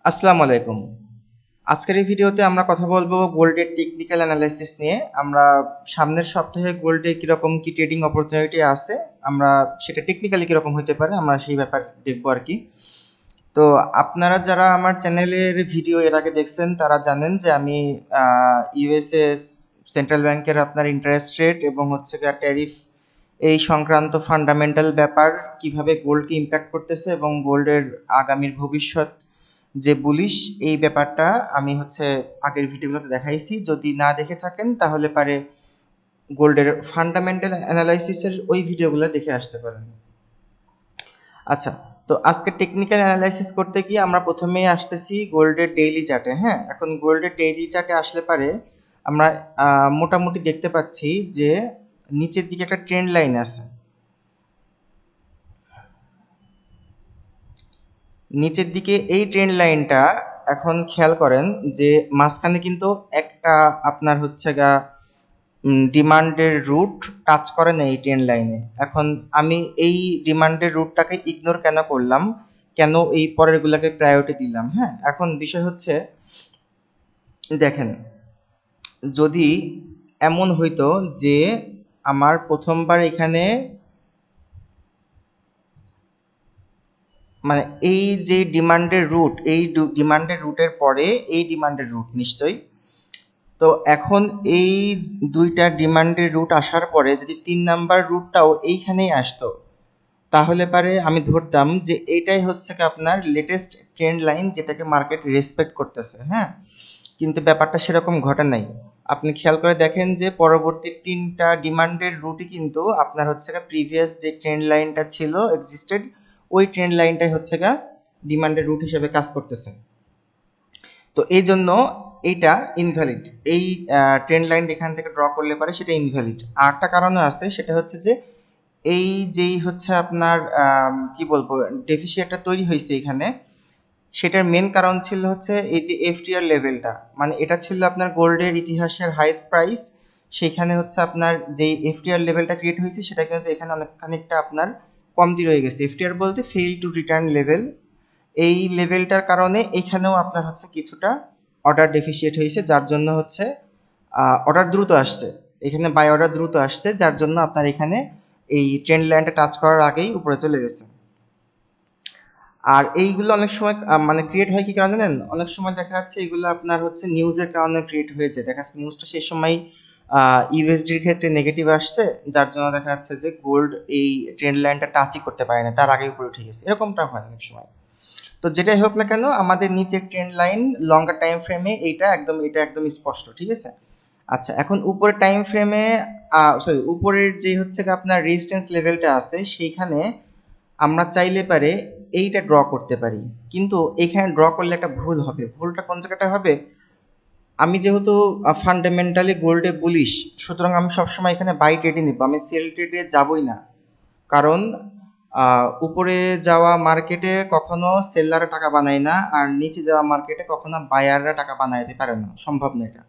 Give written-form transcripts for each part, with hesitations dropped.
আসসালামু আলাইকুম। আজকের এই ভিডিওতে আমরা কথা বলবো গোল্ডের টেকনিক্যাল অ্যানালাইসিস নিয়ে। আমরা সামনের সপ্তাহে গোল্ডে কিরকম কি ট্রেডিং অপরচুনিটি আছে, আমরা সেটা টেকনিক্যালি কিরকম হতে পারে, আমরা সেই ব্যাপার দেখবো আর কি। তো আপনারা যারা আমার চ্যানেলের ভিডিও এর আগে দেখছেন তারা জানেন যে আমি ইউএসএ সেন্ট্রাল ব্যাংকের আপনার ইন্টারেস্ট রেট এবং হচ্ছে গিয়ে ট্যারিফ এই সংক্রান্ত ফান্ডামেন্টাল ব্যাপার কিভাবে গোল্ডকে ইম্প্যাক্ট করতেছে এবং গোল্ডের আগামীর ভবিষ্যৎ যে বুলিশ এই ব্যাপারটা আমি হচ্ছে আগের ভিডিওগুলোতে দেখাইছি। যদি না দেখে থাকেন তাহলে পারে গোল্ডের ফান্ডামেন্টাল অ্যানালাইসিসের ওই ভিডিওগুলো দেখে আসতে পারেন। আচ্ছা, তো আজকে টেকনিক্যাল অ্যানালাইসিস করতে গিয়ে আমরা প্রথমেই আসতেছি গোল্ডের ডেইলি চার্টে। হ্যাঁ, এখন গোল্ডের ডেইলি চার্টে আসলে পারে আমরা মোটামুটি দেখতে পাচ্ছি যে নিচের দিকে একটা ট্রেন্ড লাইন আছে। নিচের দিকে এই ট্রেন্ড লাইনটা এখন খেয়াল করেন যে মাঝখানে কিন্তু একটা আপনার হচ্ছে গা ডিমান্ডের রুট টাচ করে না এই ট্রেন্ড লাইনে। এখন আমি এই ডিমান্ডের রুটটাকে ইগনোর কেন করলাম, কেন এই পরেরগুলোকে প্রায়োরিটি দিলাম? হ্যাঁ, এখন বিষয় হচ্ছে দেখেন, যদি এমন হইতো যে আমার প্রথমবার এখানে মানে এই যে ডিমান্ডের রুট, এই ডিমান্ডের রুটের পরে এই ডিমান্ডের রুট নিশ্চয়ই, তো এখন এই দুইটা ডিমান্ডের রুট আসার পরে যদি ৩ নাম্বার রুটটাও এইখানেই আসতো তাহলে পারে আমি ধরতাম যে এইটাই হচ্ছে কি আপনার লেটেস্ট ট্রেন্ড লাইন যেটাকে মার্কেট রেসপেক্ট করতেছে। হ্যাঁ, কিন্তু ব্যাপারটা সেরকম ঘটে নাই। আপনি খেয়াল করে দেখেন যে পরবর্তী ৩টা ডিমান্ডের রুটই কিন্তু আপনার হচ্ছে গা প্রিভিয়াস যে ট্রেন্ড লাইনটা ছিল এক্সিস্টেড, ওই ট্রেন্ড লাইনটাই হচ্ছে গা ডিমান্ডের রুট হিসেবে কাজ করতেছে। তো এই জন্য এইটা ইনভ্যালিড, এই ট্রেন্ড লাইন এখান থেকে ড্র করলে পারে সেটা ইনভ্যালিড। আর একটা কারণও আছে, সেটা হচ্ছে যে এই যেই হচ্ছে আপনার কি বলবো ডেফিসিয়েটটা তৈরি হয়েছে এখানে, সেটার মেন কারণ ছিল হচ্ছে এই যে এফটিআর লেভেলটা, মানে এটা ছিল আপনার গোল্ডের ইতিহাসের হাইয়েস্ট প্রাইস। সেখানে হচ্ছে আপনার যেই এফটিআর লেভেলটা ক্রিয়েট হয়েছে সেটা কিন্তু এখানে অনেক খানিকটা আপনার কমতি রয়ে গেছে। এফটিআর বলতে ফেইল টু রিটার্ন লেভেল। এই লেভেলটার কারণে এখানেও আপনার হচ্ছে কিছুটা অর্ডার ডেফিসিয়েট হয়েছে, যার জন্য হচ্ছে অর্ডার দ্রুত আসছে, এখানে বাই অর্ডার দ্রুত আসছে, যার জন্য আপনার এখানে এই ট্রেন্ড লাইনটা টাচ করার আগেই উপরে চলে গেছে। আর এইগুলো অনেক সময় মানে ক্রিয়েট হয় কি কারণে জানেন? অনেক সময় দেখা যাচ্ছে এগুলো আপনার হচ্ছে নিউজের কারণে ক্রিয়েট হয়েছে। দেখা যাচ্ছে নিউজটা সেই সময় ইউএসডির ক্ষেত্রে নেগেটিভ আসছে, যার জন্য দেখা যাচ্ছে যে গোল্ড এই ট্রেন্ড লাইনটা টাচই করতে পারে না, তার আগে উপরে উঠে গেছে, এরকমটা হয় অনেক সময়। তো যেটাই হোক না কেন, আমাদের নিচের ট্রেন্ড লাইন লঙ্গার টাইম ফ্রেমে এটা একদম স্পষ্ট, ঠিক আছে? আচ্ছা, এখন উপরের টাইম ফ্রেমে সরি উপরের যে হচ্ছে গিয়ে আপনার রেজিস্ট্যান্স লেভেলটা আছে সেইখানে আমরা চাইলে পারে এইটা ড্র করতে পারি, কিন্তু এইখানে ড্র করলে একটা ভুল হবে। ভুলটা কোন জায়গাটা হবে? আমি যেহেতু ফান্ডামেন্টালি গোল্ডে বুলিশ, সুতরাং আমি সবসময় এখানে বাই ট্রেডে নিব, আমি সেল ট্রেডে যাবই না। কারণ উপরে যাওয়া মার্কেটে কখনো সেলাররা টাকা বানায় না, আর নিচে যাওয়া মার্কেটে কখনো বায়াররা টাকা বানাইতে পারে না, সম্ভব না এটা।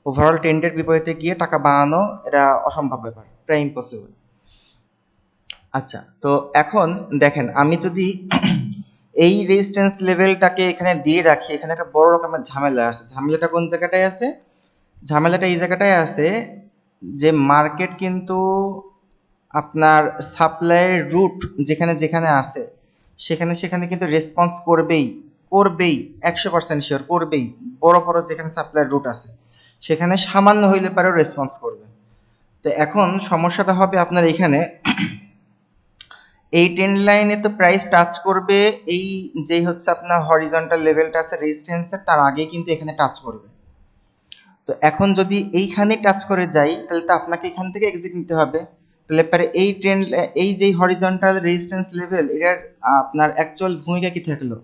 ওভারঅল ট্রেন্ডের বিপরীতে গিয়ে টাকা বানানো এটা অসম্ভব ব্যাপার, প্রায় ইম্পসিবল। আচ্ছা, তো এখন দেখেন আমি যদি এই রেজিস্ট্যান্স লেভেলটাকে এখানে দিয়ে রাখি, এখানে একটা বড় রকমের ঝামেলা আছে। ঝামেলাটা কোন জায়গাটায় আছে? ঝামেলাটা এই জায়গাটায় আছে যে মার্কেট কিন্তু আপনার সাপ্লাইয়ের রুট যেখানে যেখানে আছে সেখানে সেখানে কিন্তু রেসপন্স করবেই, করবেই, 100% শিওর করবেই। বড় বড় যেখানে সাপ্লাইয়ের রুট আছে সেখানে সামান্য হইলে পারেও রেসপন্স করবে। তো এখন সমস্যাটা হবে আপনার এখানে, এই ট্রেন্ড লাইনে তো প্রাইস টাচ করবে এই যেই হচ্ছে আপনার হরিজন্টাল লেভেলটা আছে রেজিস্ট্যান্সের, তার আগেই কিন্তু এখানে টাচ করবে। তো এখন যদি এইখানে টাচ করে যাই তাহলে তো আপনাকে এখান থেকে এক্সিট নিতে হবে। তাহলে পরে এই ট্রেন্ড, এই যে হরিজন্টাল রেজিস্ট্যান্স লেভেল, এটার আপনার অ্যাকচুয়াল ভূমিকা কি থাকলো?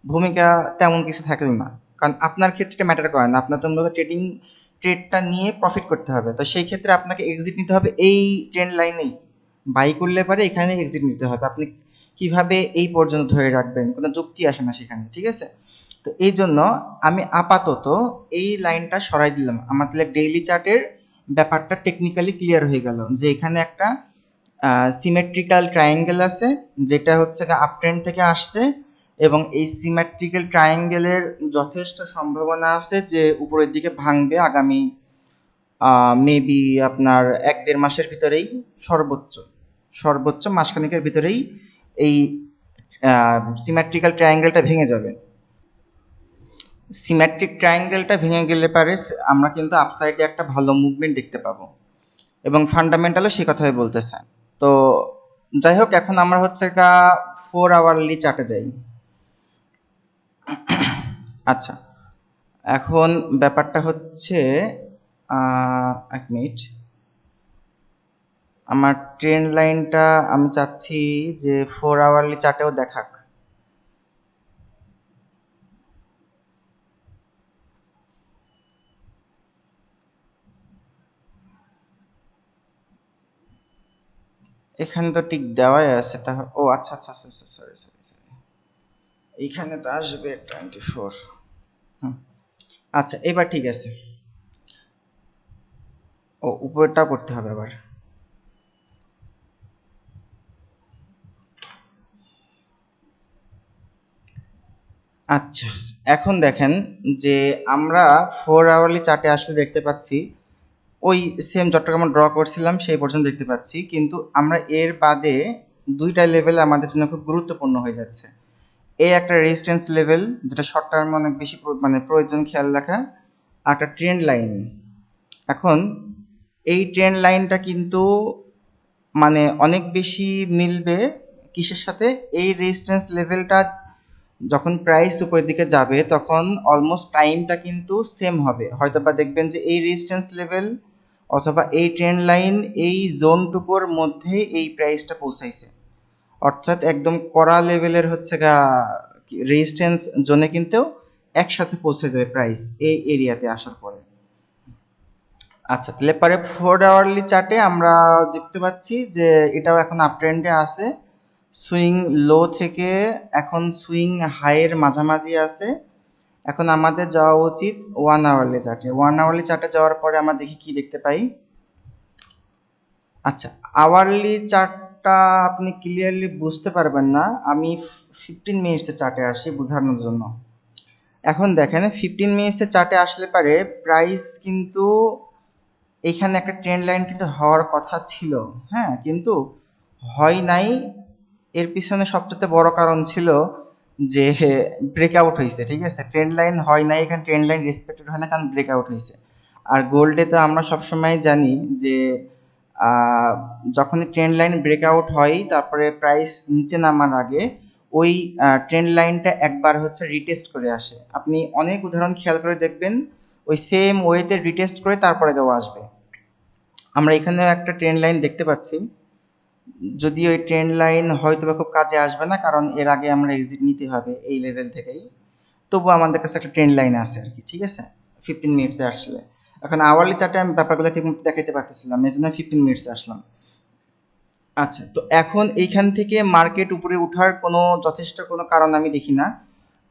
ভূমিকা তেমন কিছু থাকলো না, কারণ আপনার ক্ষেত্রে ম্যাটার করে না, আপনার তো মূলত ট্রেডটা নিয়ে প্রফিট করতে হবে। তো সেই ক্ষেত্রে আপনাকে এক্সিট নিতে হবে এই ট্রেন্ড লাইনেই, বাই করলে পারে এখানে এক্সিট নিতে হবে। আপনি কিভাবে এই পর্যন্ত ধরে রাখবেন, কোনো যুক্তি আসে না সেখানে, ঠিক আছে? তো এই জন্য আমি আপাতত এই লাইনটা সরাই দিলাম। আমাদের ডেইলি চার্টের ব্যাপারটা টেকনিক্যালি ক্লিয়ার হয়ে গেল যে এখানে একটা সিমেট্রিক্যাল ট্রায়াঙ্গেল আছে যেটা হচ্ছে আপ ট্রেন্ড থেকে আসছে এবং এই সিমেট্রিক্যাল ট্রায়াঙ্গেলের যথেষ্ট সম্ভাবনা আছে যে উপরের দিকে ভাঙবে আগামী মেবি আপনার 1-1.5 মাসের ভিতরেই, সর্বোচ্চ মাসখানেকের ভিতরেই এই সিমেট্রিক্যাল ট্রায়াঙ্গেলটা ভেঙে যাবে। সিমেট্রিক ট্রায়াঙ্গেলটা ভেঙে গেলে পারে আমরা কিন্তু আপসাইডে একটা ভালো মুভমেন্ট দেখতে পাবো, এবং ফান্ডামেন্টালও সে কথাই বলতেছে। তো যাই হোক, এখন আমরা হচ্ছে 4 আওয়ারলি চার্টে যাই। আচ্ছা, এখন ব্যাপারটা হচ্ছে 1 মিনিট, আমার ট্রেন্ড লাইনটা আমি চাচ্ছি যে 4 আওয়ারলি চার্টেও দেখাক। এখানে তো টিক দেওয়াই আছে, তাহলে ও আচ্ছা আচ্ছা আচ্ছা সরি সরি সরি, এইখানে তো আসবে 24। আচ্ছা, এবার ঠিক আছে। ও উপরেরটা করতে হবে আবার। আচ্ছা, এখন দেখেন যে আমরা 4 আওয়ারলি চার্টে আসলে দেখতে পাচ্ছি ওই সেম যতটা আমরা ড্র করছিলাম সেই পর্যন্ত দেখতে পাচ্ছি, কিন্তু আমরা এর বাদে দুইটা লেভেল আমাদের জন্য খুব গুরুত্বপূর্ণ হয়ে যাচ্ছে। এই একটা রেজিস্ট্যান্স লেভেল, যেটা শর্ট টার্মে অনেক বেশি মানে প্রয়োজন খেয়াল রাখা, আর একটা ট্রেন্ড লাইন। এখন এই ট্রেন্ড লাইনটা কিন্তু মানে অনেক বেশি মিলবে কিসের সাথে, এই রেজিস্ট্যান্স লেভেলটা যখন প্রাইস উপরের দিকে যাবে তখন অলমোস্ট টাইমটা কিন্তু সেম হবে। হয়তো বা দেখবেন যে এই রেজিস্ট্যান্স লেভেল অথবা এই ট্রেন্ড লাইন এই জোনটুকুর মধ্যে এই প্রাইসটা পৌঁছাইছে, অর্থাৎ একদম কড়া লেভেলের হচ্ছে রেজিস্ট্যান্স জোনে কিন্তু একসাথে পৌঁছে যাবে প্রাইস এই এরিয়াতে আসার পরে। আচ্ছা, তাহলে পরে 4 আওয়ারলি চার্টে আমরা দেখতে পাচ্ছি যে এটাও এখন আপ ট্রেন্ডে আছে, সুইং লো থেকে এখন সুইং হাইয়ের মাঝামাঝি আছে। এখন আমাদের যাওয়া উচিত 1 আওয়ারলি চার্টে। 1 আওয়ারলি চার্টে যাওয়ার পরে আমরা দেখি কি দেখতে পাই। আচ্ছা, আওয়ারলি চার্টটা আপনি ক্লিয়ারলি বুঝতে পারবেন না, আমি 15 মিনিটসের চার্টে আসি বোঝানোর জন্য। এখন দেখেন 15 মিনিটসের চার্টে আসলে পারে প্রাইস কিন্তু এইখানে একটা ট্রেন্ড লাইন কিন্তু হওয়ার কথা ছিল, হ্যাঁ, কিন্তু হয় নাই। এর পিছনে সবচেয়ে বড় কারণ ছিল যে ব্রেকআউট হয়েছে, ঠিক আছে, ট্রেন্ড লাইন হয় নাই, এখানে ট্রেন্ড লাইন রেসপেক্টেড হয় না কারণ ব্রেকআউট হয়েছে। আর গোল্ডে তো আমরা সবসময় জানি যে যখনই ট্রেন্ড লাইন ব্রেকআউট হয় তারপরে প্রাইস নিচে নামার আগে ওই ট্রেন্ড লাইনটা একবার হচ্ছে রিটেস্ট করে আসে। আপনি অনেক উদাহরণ খেয়াল করে দেখবেন ওই সেম ওয়েতে রিটেস্ট করে তারপরে কেউ আসবে। আমরা এখানে একটা ট্রেন্ড লাইন দেখতে পাচ্ছি, যদিও এই ট্রেন্ড লাইন হয়তো বা খুব কাজে আসবে না কারণ এর আগে আমরা এক্সিট নিতে হবে এই লেভেল থেকেই, তবু আমাদের কাছে একটা ট্রেন্ড লাইন আছে আর কি, ঠিক আছে, 15 মিনিটসে আসলে। এখন আওয়ারলি চার্টে আমি ব্যাপারগুলো ঠিক মতো দেখাইতে পারতেছিলাম, এই জন্য 15 মিনিটসে আসলাম। আচ্ছা, তো এখন এইখান থেকে মার্কেট উপরে ওঠার কোনো যথেষ্ট কোনো কারণ আমি দেখি না,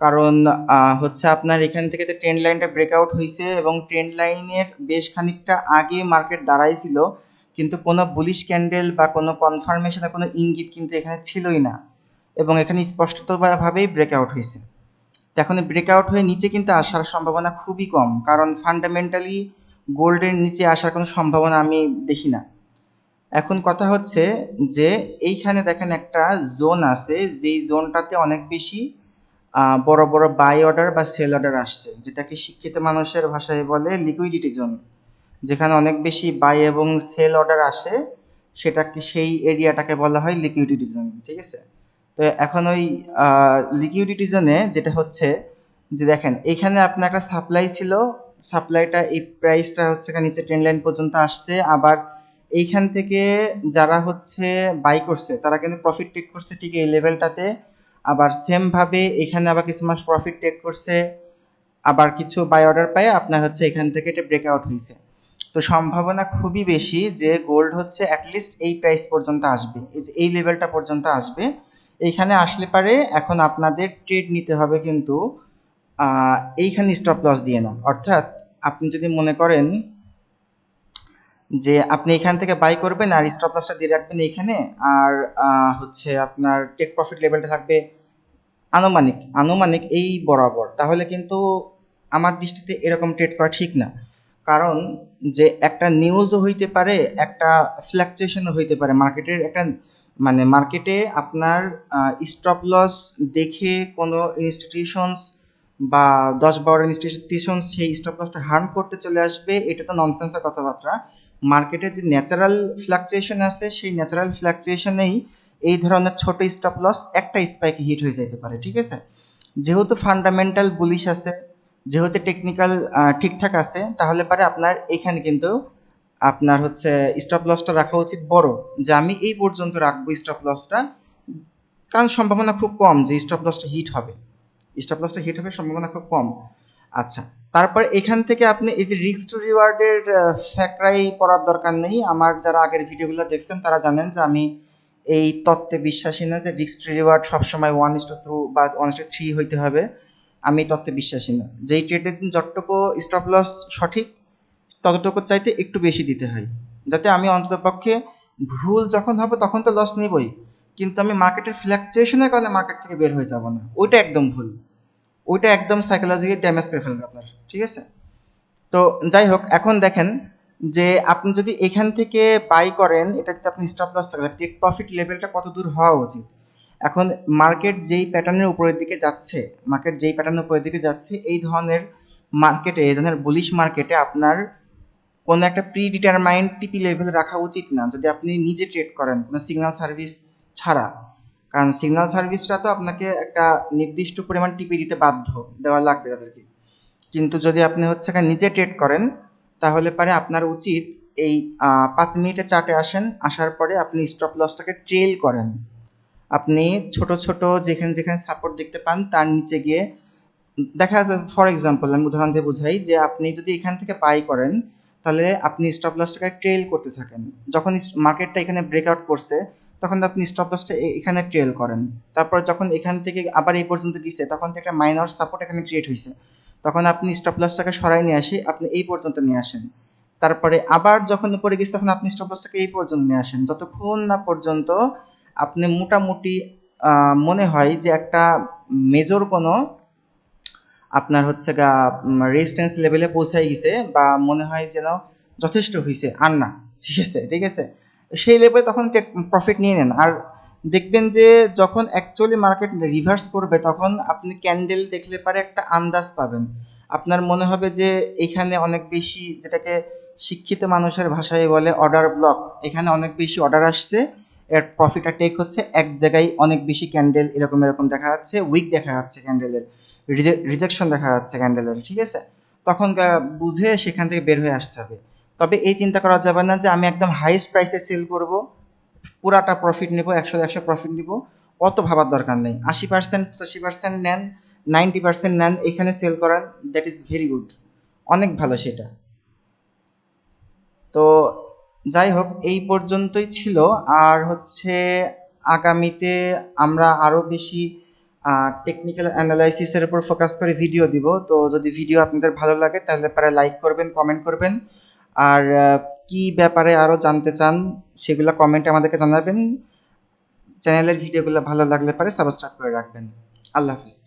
কারণ হচ্ছে আপনার এখান থেকে তো ট্রেন্ড লাইনটা ব্রেকআউট হয়েছে এবং ট্রেন্ড লাইনের বেশ খানিকটা আগে মার্কেট দাঁড়াইছিল, কিন্তু কোনো বুলিশ ক্যান্ডেল বা কোনো কনফার্মেশন বা কোনো ইঙ্গিত কিন্তু এখানে ছিলই না, এবং এখানে স্পষ্টতভাবেই ব্রেকআউট হয়েছে। এখন ব্রেকআউট হয়ে নিচে কিন্তু আসার সম্ভাবনা খুবই কম, কারণ ফান্ডামেন্টালি গোল্ডের নিচে আসার কোনো সম্ভাবনা আমি দেখি না। এখন কথা হচ্ছে যে এইখানে দেখেন একটা জোন আছে, যেই জোনটাতে অনেক বেশি বড় বড় বাই অর্ডার বা সেল অর্ডার আসছে, যেটাকে শিক্ষিত মানুষের ভাষায় বলে লিকুইডিটি জোন। যেখানে অনেক বেশি বাই এবং সেল অর্ডার আসে সেটাকে, সেই এরিয়াটাকে বলা হয় লিকুইডিটি জোন, ঠিক আছে। তো এখন ওই লিকুইডিটি জোনে যেটা হচ্ছে যে দেখেন এইখানে আপনার একটা সাপ্লাই ছিল, সাপ্লাইটা এই প্রাইসটা হচ্ছে নিচে ট্রেন্ড লাইন পর্যন্ত আসছে, আবার এইখান থেকে যারা হচ্ছে বাই করছে তারা কিন্তু প্রফিট টেক করছে ঠিক এই লেভেলটাতে, আবার সেমভাবে এখানে আবার কিছু মাস প্রফিট টেক করছে, আবার কিছু বাই অর্ডার পায় আপনার হচ্ছে এখান থেকে এটা ব্রেকআউট হয়েছে। তো সম্ভাবনা খুবই বেশি যে গোল্ড হচ্ছে অ্যাটলিস্ট এই প্রাইস পর্যন্ত আসবে, এই লেভেলটা পর্যন্ত আসবে। এইখানে আসলে পারে এখন আপনাদের ট্রেড নিতে হবে কিন্তু এইখানে স্টপ লস দিয়ে না, অর্থাৎ আপনি যদি মনে করেন যে আপনি এখান থেকে বাই করবেন আর স্টপ লসটা দিয়ে রাখবেন এইখানে, আর হচ্ছে আপনার টেক প্রফিট লেভেলটা থাকবে আনুমানিক আনুমানিক এই বরাবর, তাহলে কিন্তু আমার দৃষ্টিতে এরকম ট্রেড করা ঠিক না। কারণ যে একটা নিউজও হইতে পারে, একটা ফ্ল্যাকচুয়েশনও হইতে পারে মার্কেটের, একটা মানে মার্কেটে আপনার স্টপ লস দেখে কোনো ইনস্টিটিউশনস বা 10-12 ইনস্টিটিউশনস সেই স্টপ লসটা হার্ম করতে চলে আসবে, এটা তো ননসেন্সের কথাবার্তা। মার্কেটের যে ন্যাচারাল ফ্ল্যাকচুয়েশন আছে, সেই ন্যাচারাল ফ্ল্যাকচুয়েশনেই এই ধরনের ছোট স্টপ লস একটা স্পাইকে হিট হয়ে যেতে পারে, ঠিক আছে। যেহেতু ফান্ডামেন্টাল বুলিশ আছে, যেহেতু টেকনিক্যাল ঠিকঠাক আছে, তাহলে পারে আপনার এখানে কিন্তু আপনার হচ্ছে স্টপ লসটা রাখা উচিত বড়, যে আমি এই পর্যন্ত রাখবো স্টপ লসটা, কারণ সম্ভাবনা খুব কম যে স্টপ লসটা হিট হবে, স্টপ লসটা হিট হবে সম্ভাবনা খুব কম। আচ্ছা, তারপর এখান থেকে আপনি এই যে রিস্ক টু রিওয়ার্ডের ফ্যাকরাই পড়ার দরকার নেই। আমার যারা আগের ভিডিওগুলো দেখছেন তারা জানেন যে আমি এই তত্ত্বে বিশ্বাসী না যে রিস্ক টু রিওয়ার্ড সবসময় 1:2 বা 1:3 হইতে হবে। আমি এই তত্ত্বে বিশ্বাসী না। যেই ট্রেডের জন্য যতটুকু স্টপ লস সঠিক, ততটুকু চাইতে একটু বেশি দিতে হয়, যাতে আমি অন্ততপক্ষে ভুল যখন হবে তখন তো লস নিবই, কিন্তু আমি মার্কেটের ফ্ল্যাকচুয়েশনের কারণে মার্কেট থেকে বের হয়ে যাব না, ওইটা একদম ভুল। ওইটা একদম সাইকোলজিক্যালি ড্যামেজ করে ফেলবে আপনার, ঠিক আছে। তো যাই হোক, এখন দেখেন যে আপনি যদি এখান থেকে বাই করেন, এটা যদি আপনি স্টপ লস থাকে, টেক প্রফিট লেভেলটা কত দূর হওয়া উচিত। এখন মার্কেট যেই প্যাটার্নের উপরের দিকে যাচ্ছে, মার্কেট যেই প্যাটার্নের উপরের দিকে যাচ্ছে, এই ধরনের মার্কেটে, এই ধরনের বুলিশ মার্কেটে আপনার কোনো একটা প্রি ডিটারমাইন্ড টিপি লেভেল রাখা উচিত না, যদি আপনি নিজে ট্রেড করেন কোনো সিগন্যাল সার্ভিস ছাড়া। কারণ সিগন্যাল সার্ভিসটা তো আপনাকে একটা নির্দিষ্ট পরিমাণ টিপি দিতে বাধ্য, দেওয়া লাগবে তাদেরকে। কিন্তু যদি আপনি হচ্ছে নিজে ট্রেড করেন, তাহলে পারে আপনার উচিত এই 5 মিনিটের চার্টে আসেন, আসার পরে আপনি স্টপ লসটাকে ট্রেল করেন। আপনি ছোট ছোট যেখানে যেখানে সাপোর্ট দেখতে পান তার নিচে গিয়ে দেখা যায়, ফর এক্সাম্পল আমি উদাহরণ দিয়ে বুঝাই, যে আপনি যদি এখান থেকে বাই করেন, তাহলে আপনি স্টপ লসটাকে ট্রেল করতে থাকেন। যখন মার্কেটটা এখানে ব্রেকআউট করছে, তখন আপনি স্টপ লসটা এখানে ট্রেল করেন। তারপর যখন এখান থেকে আবার এই পর্যন্ত গেছে, তখন থেকে একটা মাইনর সাপোর্ট এখানে ক্রিয়েট হয়েছে, তখন আপনি স্টপ লসটাকে সরাই নিয়ে আসি, আপনি এই পর্যন্ত নিয়ে আসেন। তারপরে আবার যখন উপরে গেছে, তখন আপনি স্টপ লসটাকে এই পর্যন্ত নিয়ে আসেন, যতক্ষণ না পর্যন্ত আপনি মোটামুটি মনে হয় যে একটা মেজর কোনো আপনার হচ্ছে গা রেজিস্ট্যান্স লেভেলে পৌঁছাই গেছে, বা মনে হয় যেন যথেষ্ট হয়েছে আর না, ঠিক আছে, ঠিক আছে। সেই লেভেলে তখন প্রফিট নিয়ে নেন। আর দেখবেন যে যখন অ্যাকচুয়ালি মার্কেট রিভার্স করবে, তখন আপনি ক্যান্ডেল দেখলে পারে একটা আন্দাজ পাবেন। আপনার মনে হবে যে এখানে অনেক বেশি, যেটাকে শিক্ষিত মানুষের ভাষায় বলে অর্ডার ব্লক, এখানে অনেক বেশি অর্ডার আসছে, এর প্রফিটটা টেক হচ্ছে, এক জায়গায় অনেক বেশি ক্যান্ডেল এরকম এরকম দেখা যাচ্ছে, উইক দেখা যাচ্ছে ক্যান্ডেলের, রিজেকশন দেখা যাচ্ছে ক্যান্ডেলের, ঠিক আছে। তখন বুঝে সেখান থেকে বের হয়ে আসতে হবে। তবে এই চিন্তা করা যাবে না যে আমি একদম হাইস্ট প্রাইসে সেল করব, পুরাটা প্রফিট নিব, 100 প্রফিট নিব, অত ভাবার দরকার নেই। 80%, 85% নেন, 90% নেন, এখানে সেল করান, দ্যাট ইজ ভেরি গুড, অনেক ভালো সেটা। তো যাই হোক, এই পর্যন্তই ছিল। আর হচ্ছে আগামীতে আমরা আরও বেশি টেকনিক্যাল অ্যানালাইসিসের উপর ফোকাস করে ভিডিও দিব। তো যদি ভিডিও আপনাদের ভালো লাগে, তাহলে পারে লাইক করবেন, কমেন্ট করবেন। আর কি ব্যাপারে আরও জানতে চান সেগুলো কমেন্টে আমাদেরকে জানাবেন। চ্যানেলের ভিডিওগুলো ভালো লাগলে পারে সাবস্ক্রাইব করে রাখবেন। আল্লাহ হাফিজ।